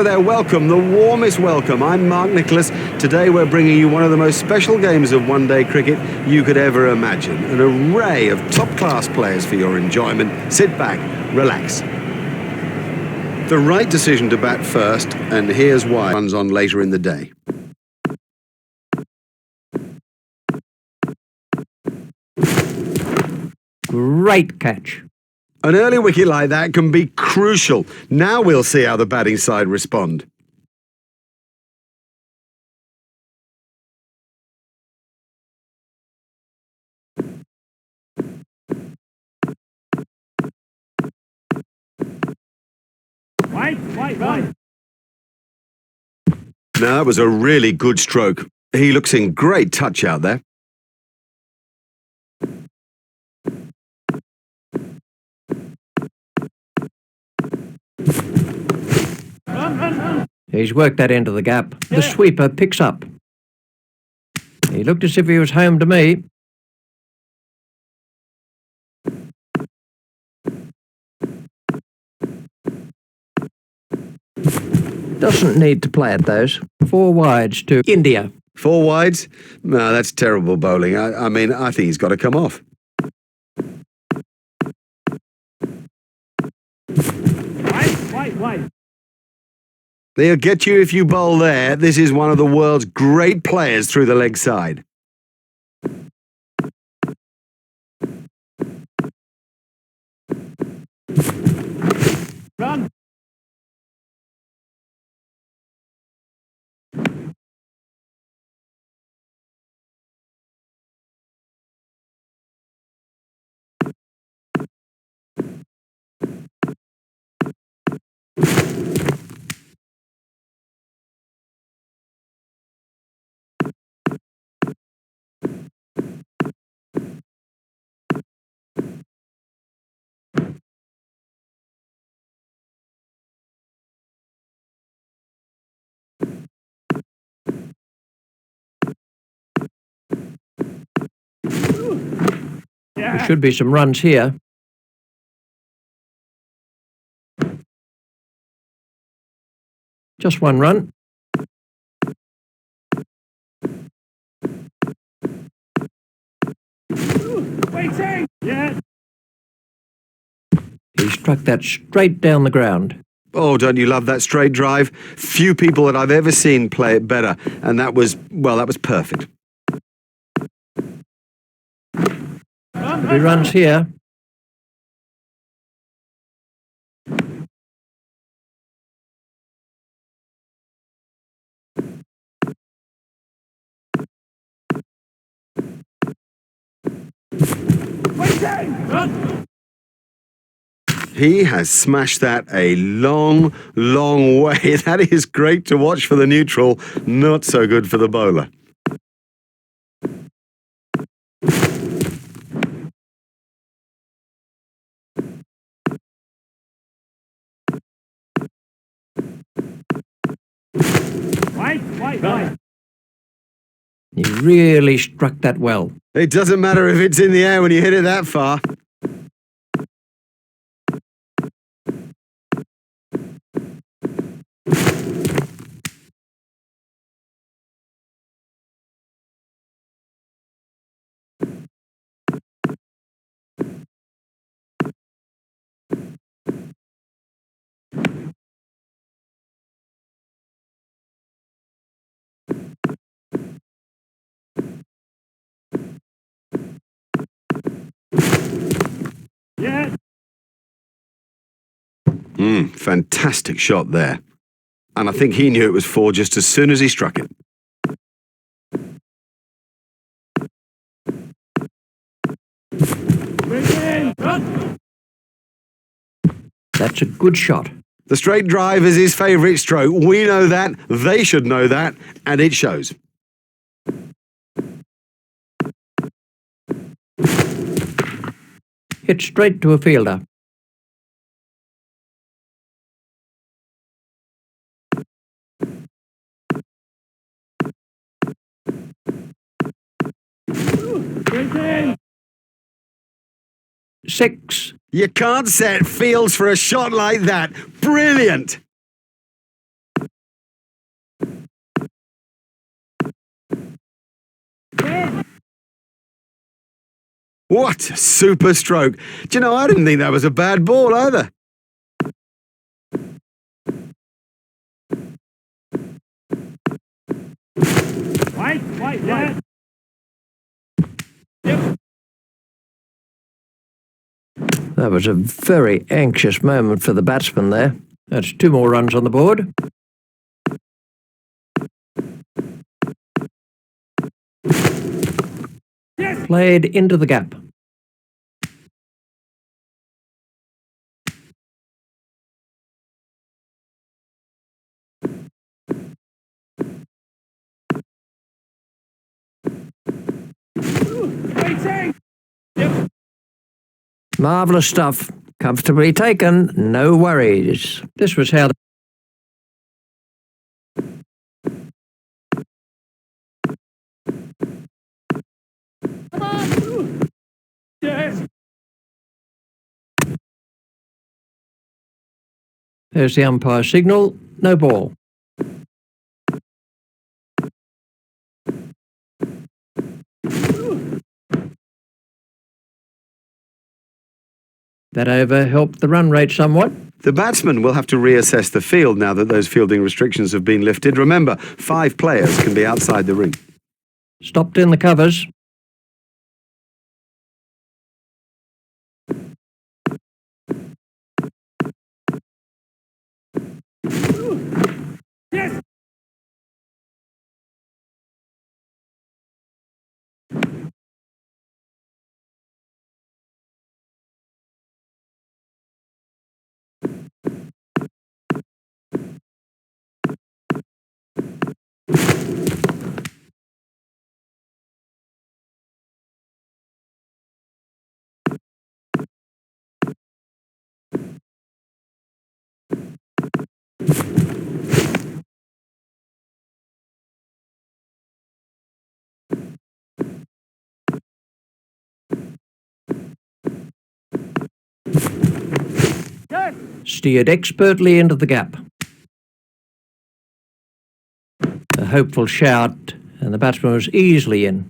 Hello there, welcome, the warmest welcome. I'm Mark Nicholas. Today we're bringing you one of the most special games of one-day cricket you could ever imagine. An array of top-class players for your enjoyment. Sit back, relax. The right decision to bat first, and here's why. Runs on later in the day. Great catch. An early wicket like that can be crucial. Now we'll see how the batting side respond. Right. Now that was a really good stroke. He looks in great touch out there. He's worked that into the gap. The sweeper picks up. He looked as if he was home to me. Doesn't need to play at those. 4 wides to India. 4 wides? No, that's terrible bowling. I mean, I think he's got to come off. Wide. They'll get you if you bowl there. This is one of the world's great players through the leg side. Run. There should be some runs here. Just 1 run. Waiting! Yeah. He struck that straight down the ground. Oh, don't you love that straight drive? Few people that I've ever seen play it better. And that was, well, that was perfect. 3 runs here. Run. He has smashed that a long, long way. That is great to watch for the neutral, not so good for the bowler. Right. He really struck that well. It doesn't matter if it's in the air when you hit it that far. Yeah. Fantastic shot there. And I think he knew it was 4 just as soon as he struck it. That's a good shot. The straight drive is his favourite stroke. We know that, they should know that, and it shows. Hit straight to a fielder. Six. You can't set fields for a shot like that. Brilliant. What a super stroke. Do you know, I didn't think that was a bad ball either. White. Yep. That was a very anxious moment for the batsman there. That's 2 more runs on the board. Yes. Played into the gap. Waiting. Yep. Marvellous stuff. Comfortably taken. No worries. This was how... Come on. Yes. There's the umpire signal. No ball. That over helped the run rate somewhat. The batsman will have to reassess the field now that those fielding restrictions have been lifted. Remember, 5 players can be outside the ring. Stopped in the covers. Yes. Yes. Steered expertly into the gap. A hopeful shout, and the batsman was easily in.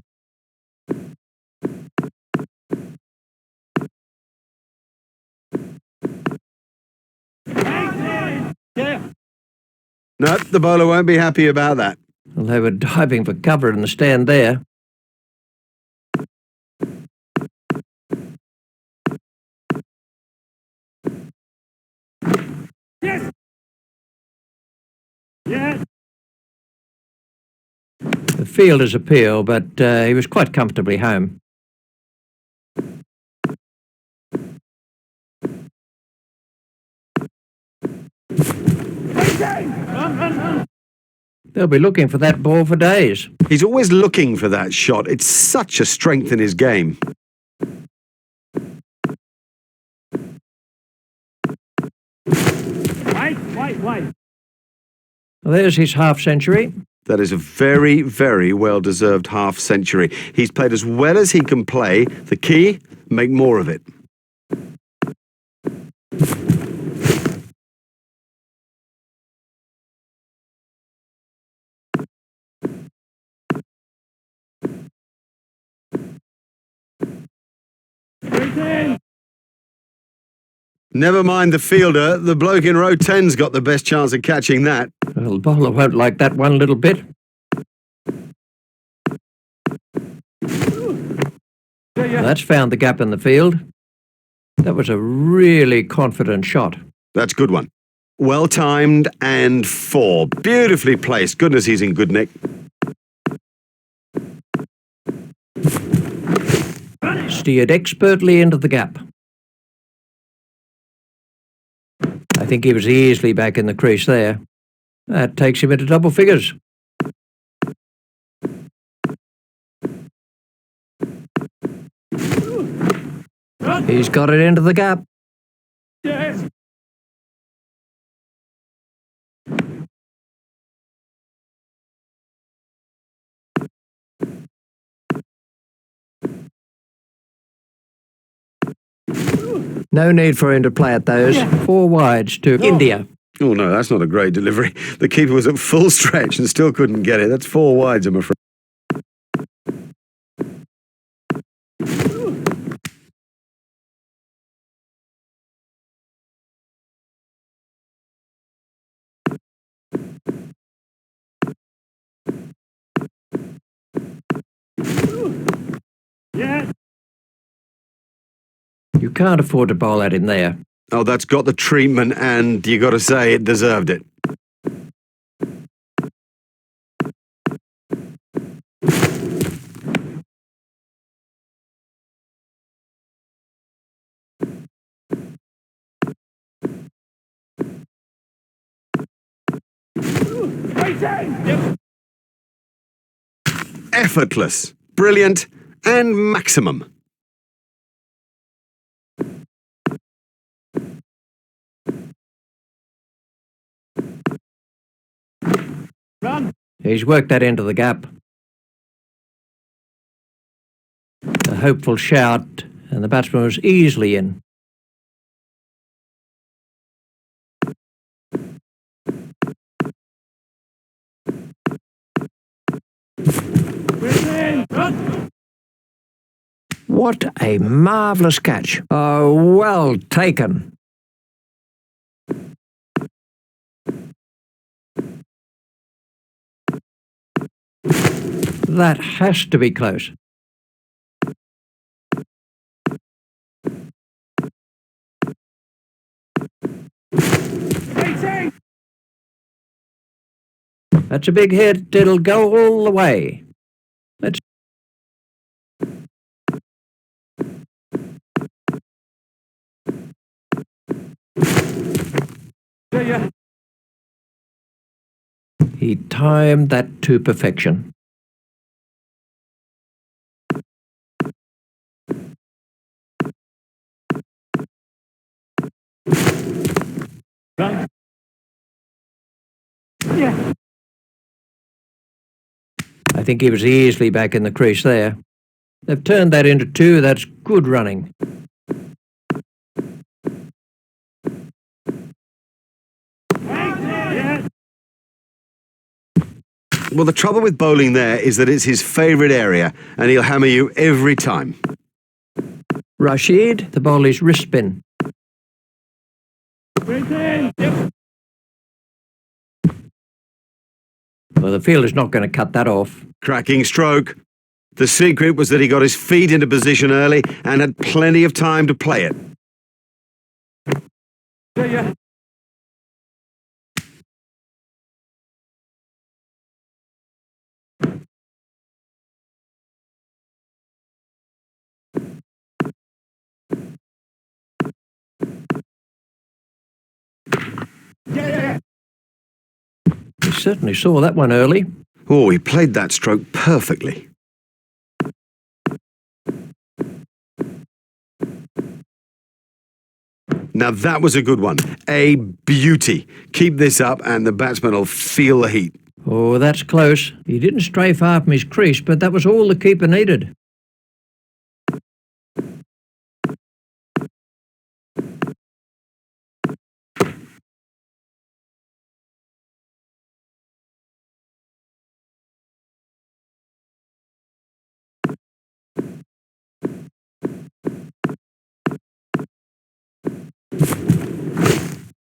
Yeah. No, the bowler won't be happy about that. Well, they were diving for cover in the stand there. Yes. Yes. The fielder's appeal, but he was quite comfortably home. Run. They'll be looking for that ball for days. He's always looking for that shot. It's such a strength in his game. White. Well, there's his half-century. That is a very, very well-deserved half-century. He's played as well as he can play. The key, make more of it. Waiting. Never mind the fielder. The bloke in row 10's got the best chance of catching that. Well, the bowler won't like that one little bit. That's found the gap in the field. That was a really confident shot. That's a good one. Well timed and 4. Beautifully placed. Goodness, he's in good nick. Steered expertly into the gap. I think he was easily back in the crease there. That takes him into double figures. He's got it into the gap. Yes. No need for him to play at those. 4 wides to India. Oh, no, that's not a great delivery. The keeper was at full stretch and still couldn't get it. That's 4 wides, I'm afraid. Yes. You can't afford to bowl at him there. Oh, that's got the treatment, and you got to say it deserved it. Yep. Effortless, brilliant, and maximum. Run. He's worked that into the gap. A hopeful shout, and the batsman was easily in. Within. Run. What a marvellous catch. Oh, well taken. That has to be close. Waiting. That's a big hit. It'll go all the way. Let's. Yeah. He timed that to perfection. Run. Yeah. I think he was easily back in the crease there. They've turned that into two. That's good running. Yeah. Well, the trouble with bowling there is that it's his favourite area, and he'll hammer you every time. Rashid, the ball is wrist spin. Within. Yep. Well, the fielder's not going to cut that off. Cracking stroke. The secret was that he got his feet into position early and had plenty of time to play it. Yeah. Yeah. He certainly saw that one early. Oh, he played that stroke perfectly. Now that was a good one. A beauty. Keep this up and the batsman will feel the heat. Oh, that's close. He didn't stray far from his crease, but that was all the keeper needed.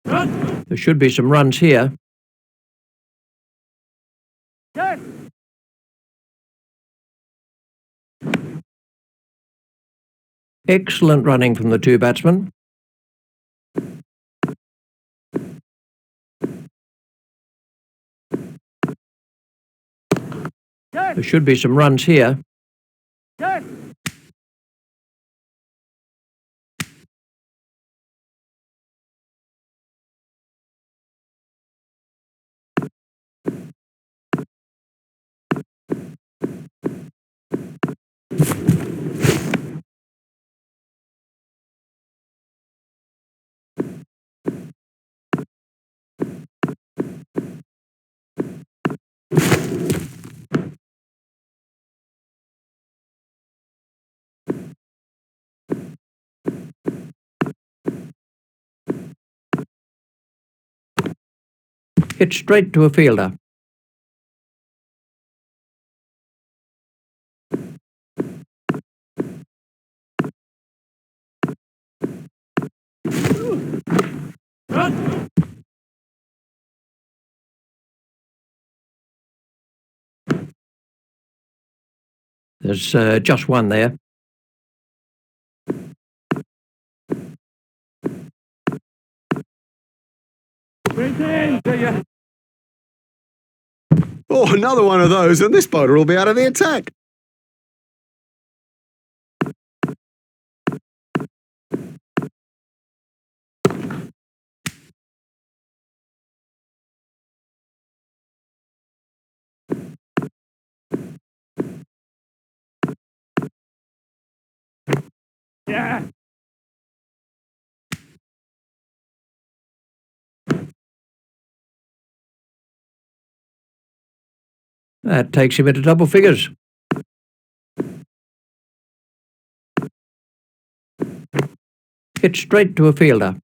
Run. There should be some runs here. Yes. Excellent running from the two batsmen. Yes. There should be some runs here. Yes. Hit straight to a fielder. Run. There's just one there. Sprint in. See ya. Oh, another one of those, and this boulder will be out of the attack. Yeah. That takes him into double figures. Hit straight to a fielder.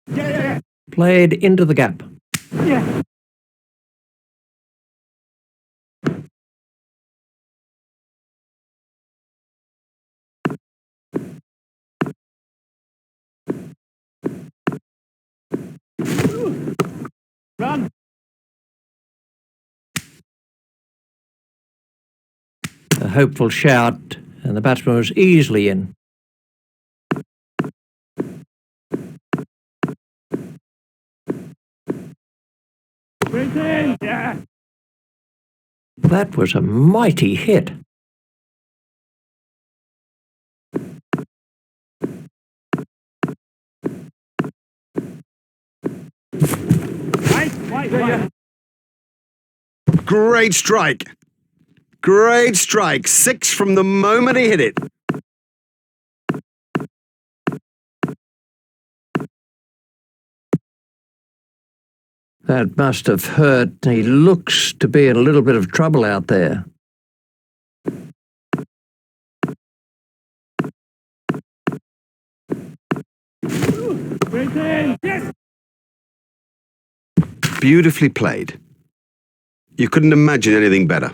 Yeah. Played into the gap. Yeah. Run. A hopeful shout, and the batsman was easily in. Sprint in. Yeah. That was a mighty hit. Right. See ya. Great strike. Great strike. 6 from the moment he hit it. That must have hurt. He looks to be in a little bit of trouble out there. Sprint in. Yes. Beautifully played. You couldn't imagine anything better.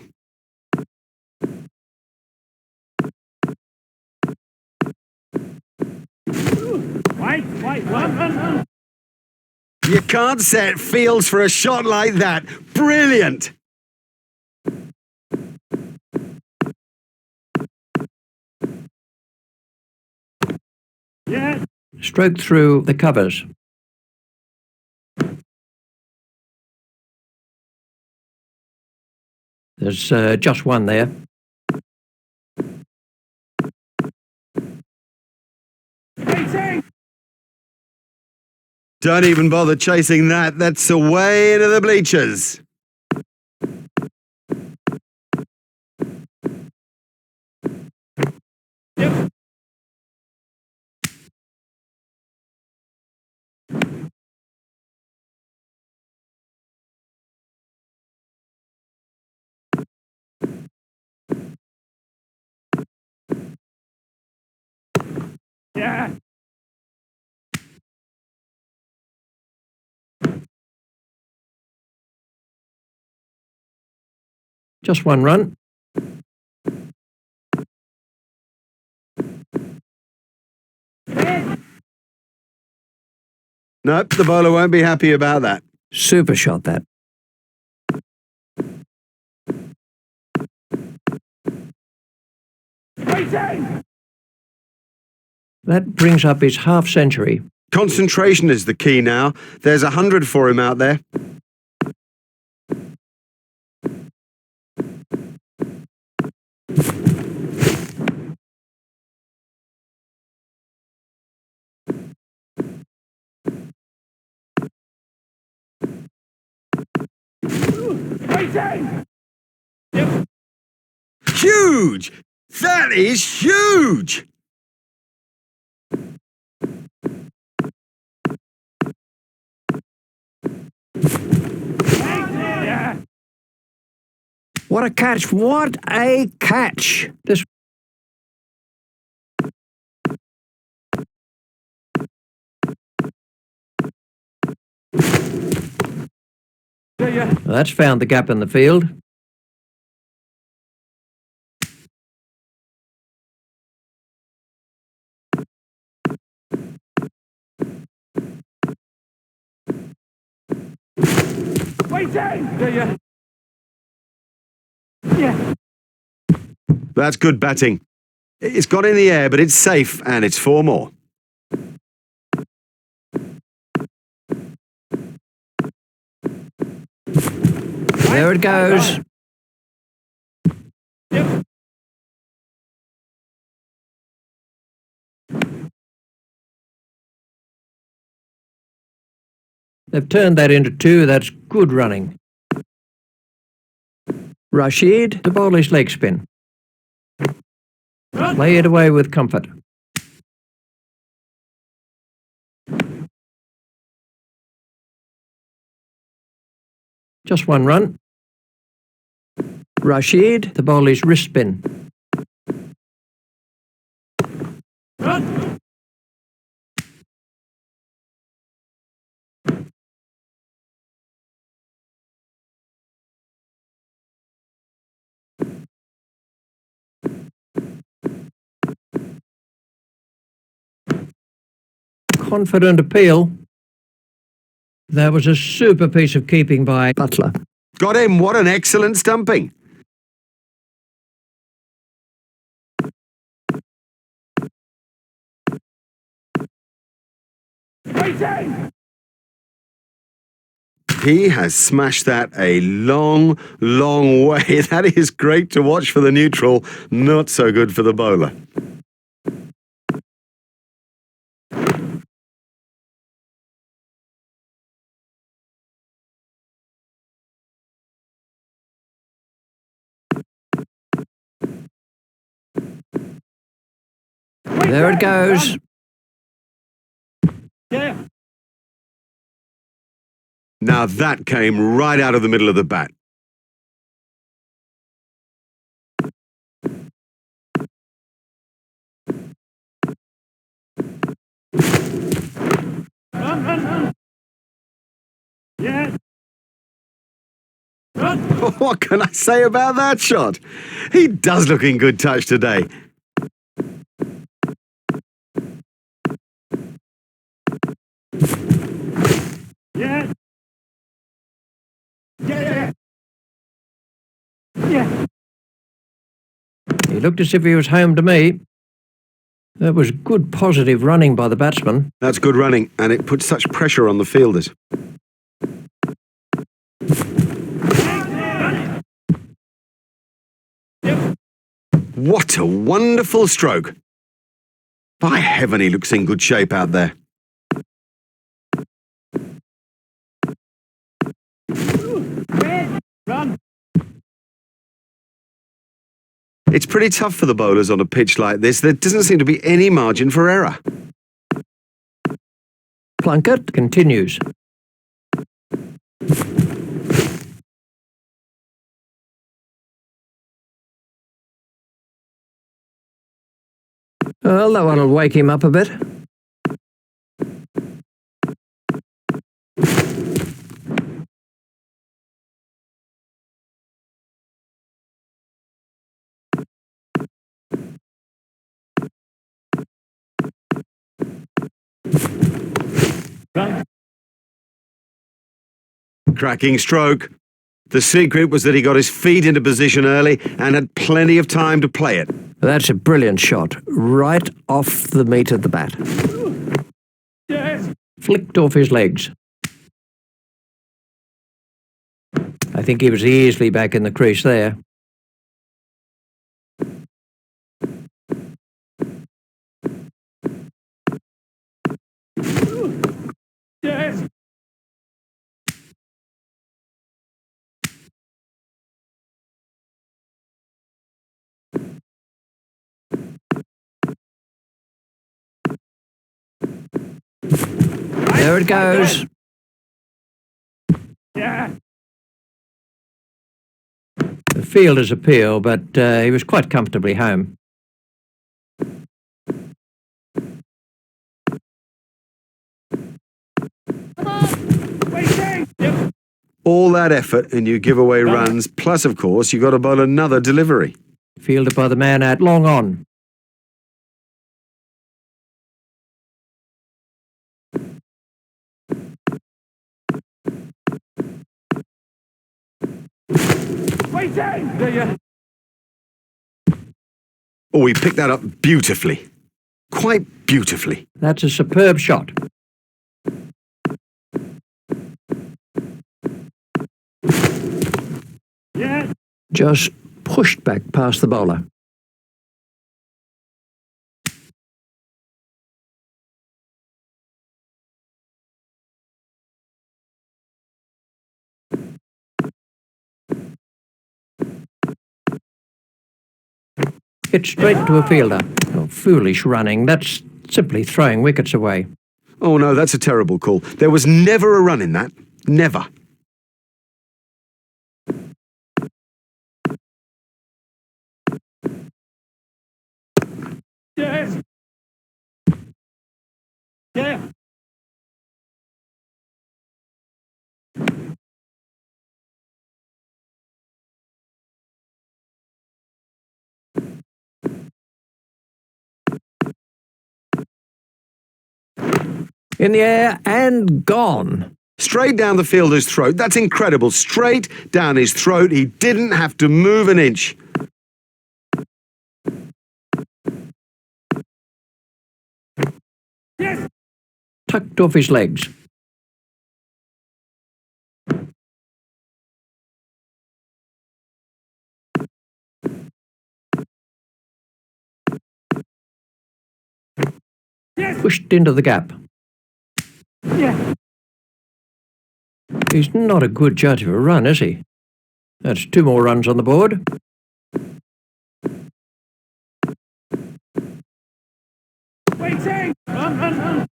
Right. Run. You can't set fields for a shot like that. Brilliant. Yeah. Stroked through the covers. There's just one there. Waiting. Don't even bother chasing that. That's away into the bleachers. Yep. Yeah. Just one run. Nope, the bowler won't be happy about that. Super shot, that. Waiting. That brings up his half century. Concentration is the key now. There's 100 for him out there. Waiting. Yep. Huge! That is huge! Yeah. What a catch! What a catch! This Yeah. That's found the gap in the field. Waiting! Yeah. Yeah. That's good batting. It's gone in the air, but it's safe, and it's 4 more. There it goes. Yep. They've turned that into 2. That's good running. Rashid to bowl his leg spin. Play it away with comfort. Just 1 run. Rashid to bowl his wrist spin. Run! Confident appeal. That was a super piece of keeping by Butler. Got him. What an excellent stumping. Waiting! He has smashed that a long, long way. That is great to watch for the neutral, not so good for the bowler. There it goes. Yeah. Now that came right out of the middle of the bat. Run. Yeah. Run! What can I say about that shot? He does look in good touch today. Yeah. Yeah. Yeah. He looked as if he was home to me. That was good positive running by the batsman. That's good running, and it puts such pressure on the fielders. Yep. What a wonderful stroke. By heaven, he looks in good shape out there. Run! It's pretty tough for the bowlers on a pitch like this. There doesn't seem to be any margin for error. Plunkett continues. Well, that one will wake him up a bit. Run! Cracking stroke. The secret was that he got his feet into position early and had plenty of time to play it. That's a brilliant shot. Right off the meat of the bat. Yes! Flicked off his legs. I think he was easily back in the crease there. Yes! There it goes. Yeah! The fielder's appeal, but he was quite comfortably home. Waiting! Yep. All that effort and you give away runs, plus, of course, you've got to bowl another delivery. Fielded by the man out long on. Waiting! There you. Oh, he picked that up beautifully. Quite beautifully. That's a superb shot. Yes. Just pushed back past the bowler. Hit straight to a fielder. Oh, foolish running. That's simply throwing wickets away. Oh, no, that's a terrible call. There was never a run in that. Never. Yes. Yeah. In the air and gone. Straight down the fielder's throat. That's incredible. Straight down his throat. He didn't have to move an inch. Yes. Tucked off his legs. Yes. Pushed into the gap. Yeah. He's not a good judge of a run, is he? That's 2 more runs on the board. Waiting. Run.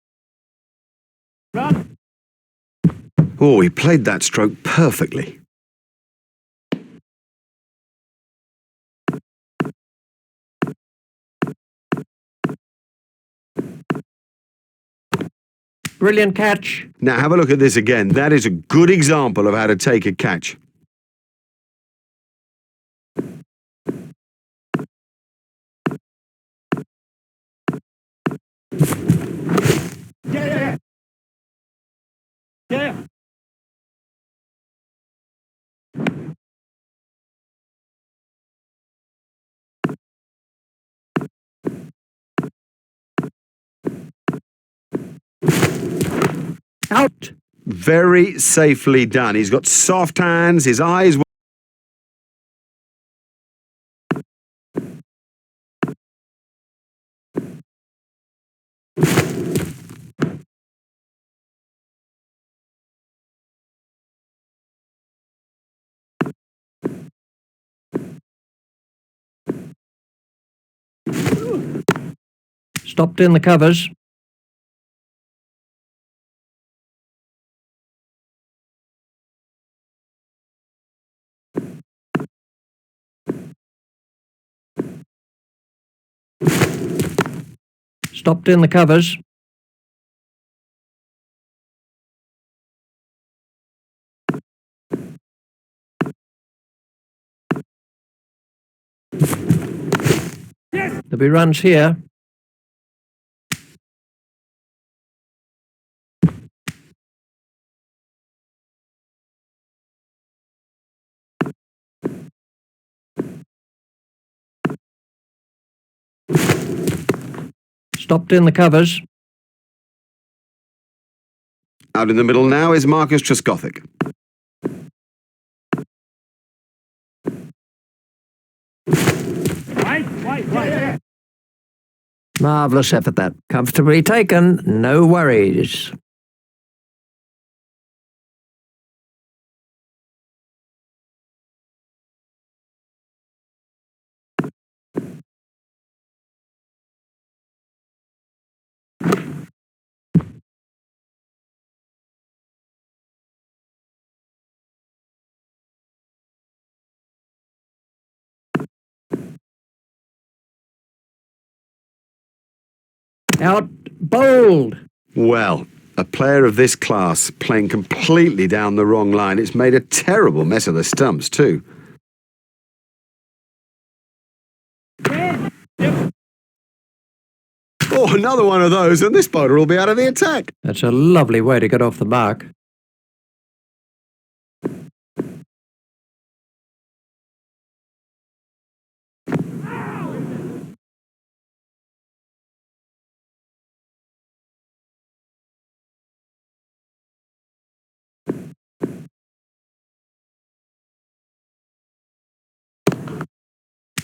Run. Oh, he played that stroke perfectly. Brilliant catch. Now have a look at this again. That is a good example of how to take a catch. Yeah. Yeah. Out. Very safely done. He's got soft hands. His eyes... Stopped in the covers. Stopped in the covers. Yes. There'll be runs here. Stopped in the covers. Out in the middle now is Marcus Trescothick. Right. Marvellous effort that. Comfortably taken. No worries. Out. Bowled. Well, A player of this class playing completely down the wrong line. It's made a terrible mess of the stumps too. Oh, another one of those, and this bowler will be out of the attack. That's a lovely way to get off the mark.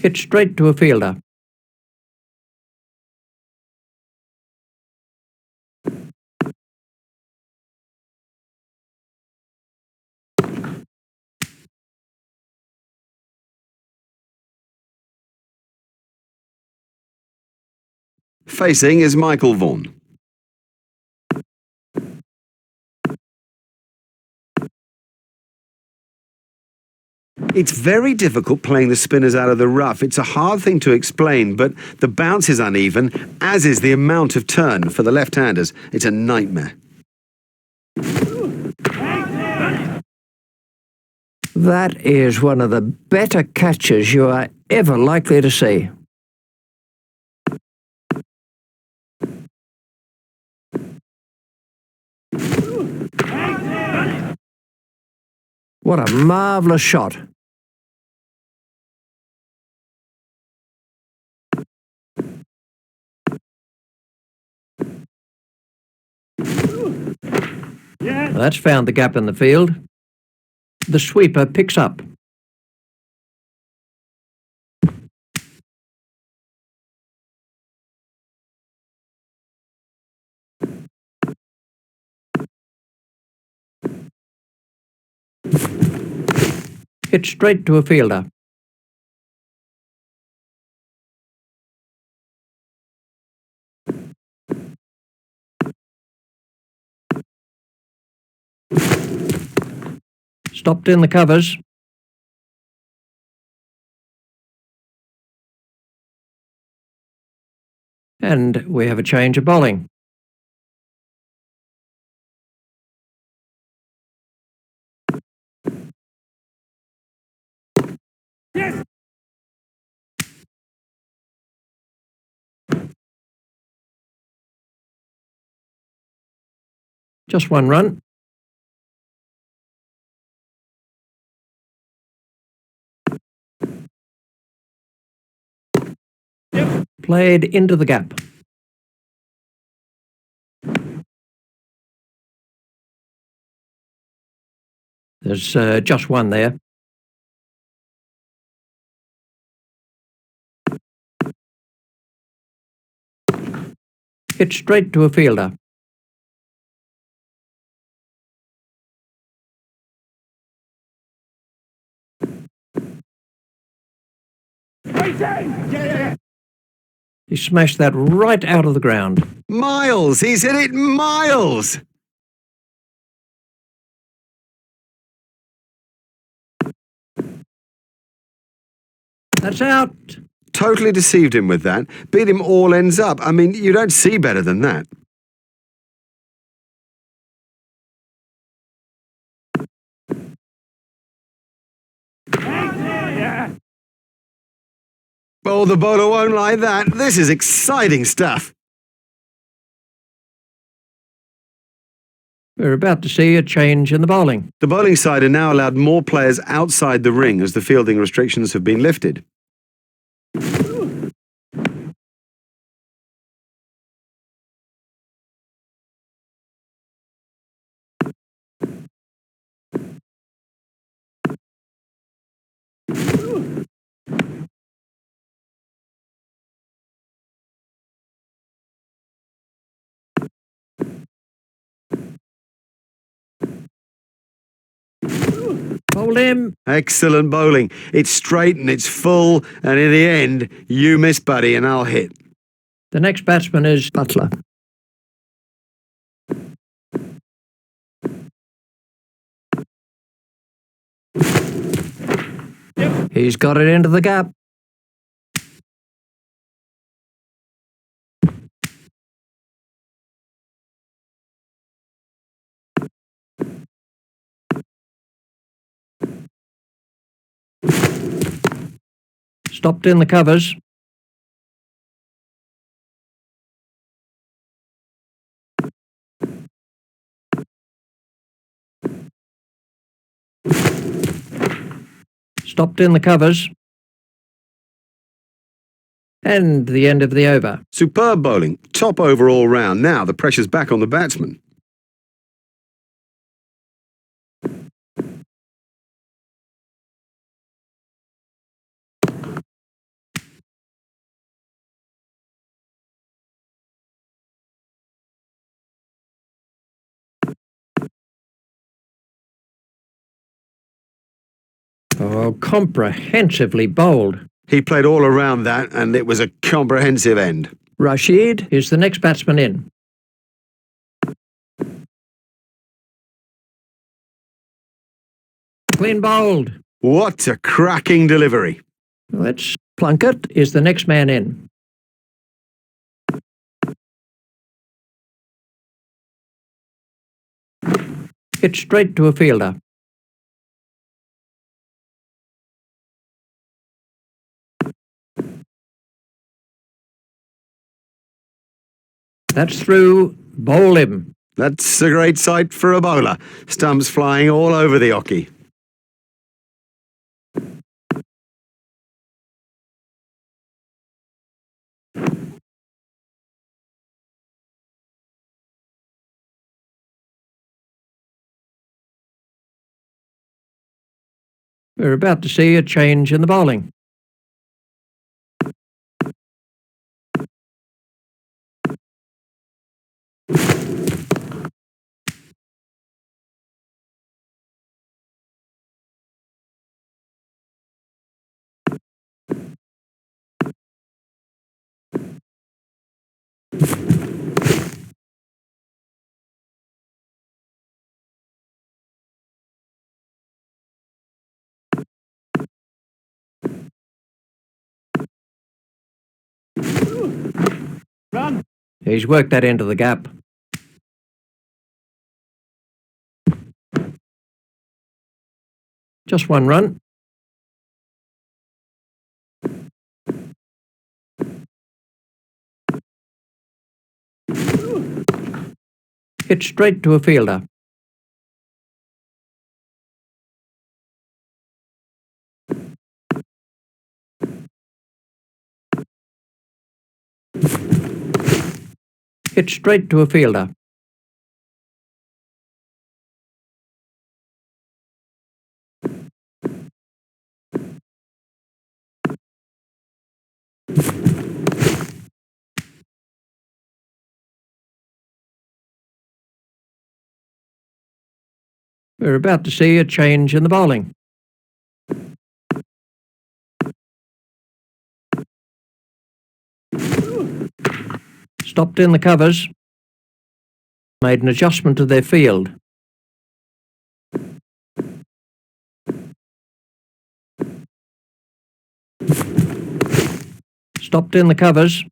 Hit straight to a fielder. Facing is Michael Vaughan. It's very difficult playing the spinners out of the rough. It's a hard thing to explain, but the bounce is uneven, as is the amount of turn for the left-handers. It's a nightmare. That is one of the better catches you are ever likely to see. What a marvellous shot. That's found the gap in the field. The sweeper picks up. Hit straight to a fielder. Stopped in the covers. And we have a change of bowling. Yes. Just one run. Played into the gap. There's just one there. Hit straight to a fielder. Yeah. He smashed that right out of the ground. Miles! He's hit it miles! That's out. Totally deceived him with that. Beat him all ends up. I mean, you don't see better than that. Yeah. Oh, the bowler won't like that. This is exciting stuff. We're about to see a change in the bowling. The bowling side are now allowed more players outside the ring as the fielding restrictions have been lifted. Hold him. Excellent bowling. It's straight and it's full, and in the end, you miss, buddy, and I'll hit. The next batsman is Butler. He's got it into the gap. Stopped in the covers. Stopped in the covers. And the end of the over. Superb bowling. Top overall round. Now the pressure's back on the batsman. Oh, comprehensively bowled. He played all around that, and it was a comprehensive end. Rashid is the next batsman in. Clean bowled. What a cracking delivery. Let's Plunkett is the next man in. Hit straight to a fielder. That's through. Bowl him. That's a great sight for a bowler. Stumps flying all over the oche. We're about to see a change in the bowling. Run. He's worked that into the gap. Just one run. Hit straight to a fielder. Hit straight to a fielder. We're about to see a change in the bowling. Stopped in the covers. Made an adjustment to their field. Stopped in the covers.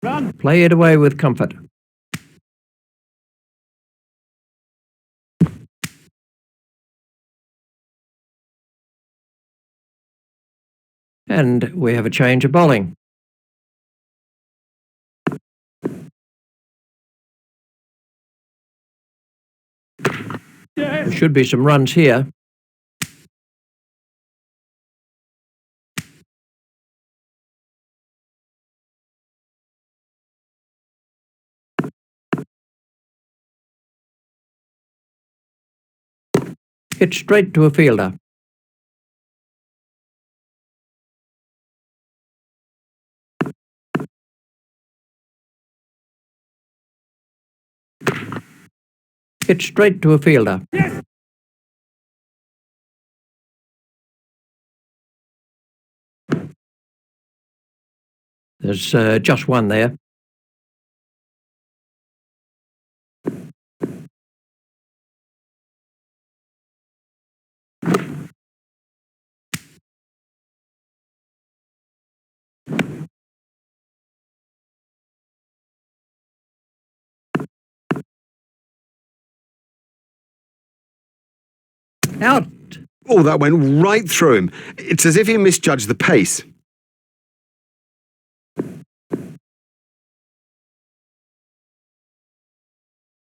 Run. Play it away with comfort. And we have a change of bowling. Yes. There should be some runs here. Hit straight to a fielder. Hit straight to a fielder. Yes. There's just one there. Out! Oh, that went right through him. It's as if he misjudged the pace.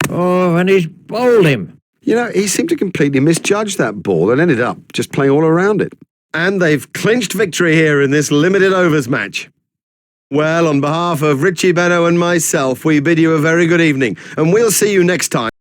Oh, and he's bowled him. You know, he seemed to completely misjudge that ball and ended up just playing all around it. And they've clinched victory here in this limited overs match. Well, on behalf of Richie Benno and myself, we bid you a very good evening, and we'll see you next time.